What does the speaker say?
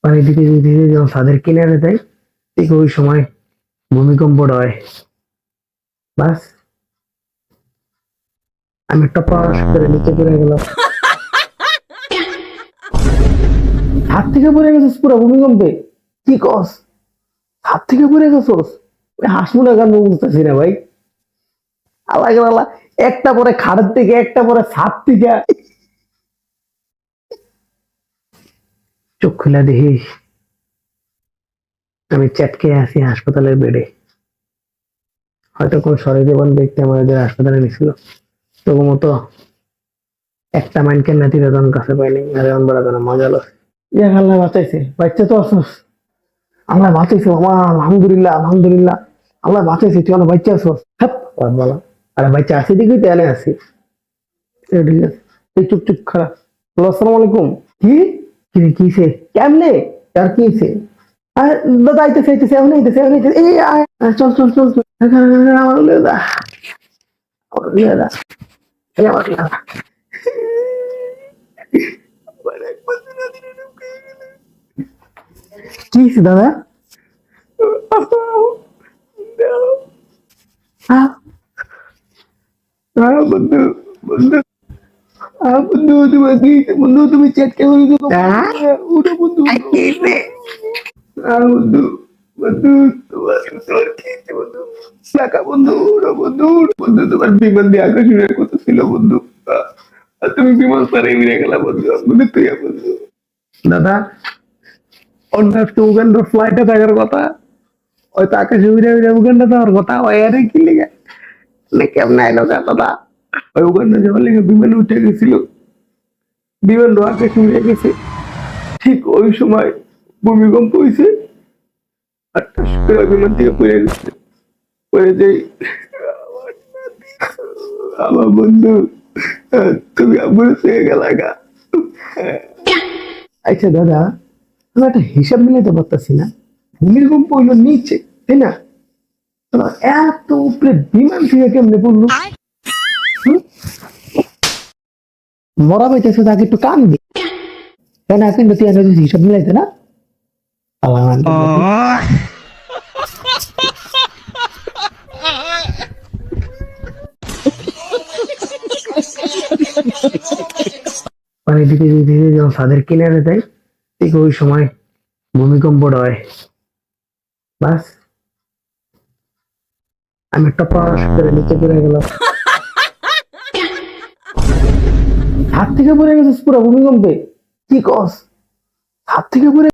পানি দিতে দিতে দিতে যখন ছাদের কিনারে দেয় ঠিক ওই সময় ভূমিকম্পটা হয়। বাস আমি টপাস করে নিচে পড়ে গেলাম। হাত থেকে পড়ে গেছিস পুরো ভূমিকম্পে? কি কস? হাত থেকে পড়ে গেছস? ওই হাসমুনা গান বুঝতেছি না ভাই। আল্লাহ আল্লাহ, একটা পরে খাটের থেকে একটা পরে ছাদ থেকে। চোখ খুলে দেখি আমি চ্যাটকে আছি হাসপাতালের বেডে। হয়তো কোন সহৃদয়বান ব্যক্তি আমাদের হাসপাতালে নিছিল। তবু মতো একটা মাইনকে নাতির তখন কাছে পাইনি। আর এমন বড় যেন মজা লো। যাক আল্লাহ বাঁচাইছে, বাচ্চা তো আসস। আল্লাহ বাঁচাইছে আমার, আলহামদুলিল্লাহ আলহামদুলিল্লাহ। আল্লাহ বাঁচাইছে, তুই আমার বাচ্চা আসস। হ্যাঁ বলা, আরে বাচ্চা আসি দেখি তো এনে আসি। ঠিক আছে, এই চুপ চুপ খারাপ। আসসালামু আলাইকুম। কি কি কিছে কেমনে? আর কিছে? আর দাদা আইতেছে আইতেছে, এখন আইতেছে এখন আইতেছে। এই আয়, আয়, চল চল চল চল। আমার দাদা, আমার দাদা, এই আমার দাদা। কি হয়েছে দাদা? আহ, বন্ধু, বন্ধু, বন্ধু তোমার কি হয়েছে? বন্ধু তুমি চেক কে করে দিও? উঠো বন্ধু, বন্ধু, বন্ধু তোমার তোমার কি হয়েছে বন্ধু? টাকা বন্ধু, উঠো বন্ধু, বন্ধু তোমার বিমান দিয়ে আকাশ উড়ে কত ছিল বন্ধু। আর তুমি বিমান পারে উড়ে গেলা বন্ধু, বন্ধু তুই বন্ধু। দাদা অন্য একটা উগান্ডার ফ্লাইটে থাকার কথা, হয়তো আকাশে উড়ে উড়ে উগান্ডা যাওয়ার কথা, ওই আরে কি লেগে না কেমন আইলো দাদা? ওই উগান্ডা যাওয়ার লেগে বিমানে উঠে গেছিল, বিমান আকাশে উড়ে গেছে। ঠিক ওই সময় ভূমিকম্প হয়েছে, আর ঠাস করে বিমান থেকে পড়ে গেছে। পড়ে যাই আমার বন্ধু, তুমি আমার হয়ে গেলা গা। আচ্ছা দাদা, আমি একটা হিসাব মিলাতে পারতেছি না। ভূমিকম্প হইলো নিচে, তাই না? তো এত উপরে বিমান থেকে কেমনে পড়লো? হুম? মরা পাইতেছে তাকে একটু কানবে, তাই না? কিন্তু তুই একটা হিসাব মিলাইতে না। আল্লাহ পানি দিতে দিতে দিতে যখন ছাদের কিনারে দেয় ঠিক ওই সময় ভূমিকম্পটা হয়। বাস আমি টপাস করে নিচে পড়ে গেলাম। হাত থেকে পড়ে গেছিস পুরো ভূমিকম্পে? কি কস? হাত থেকে পড়ে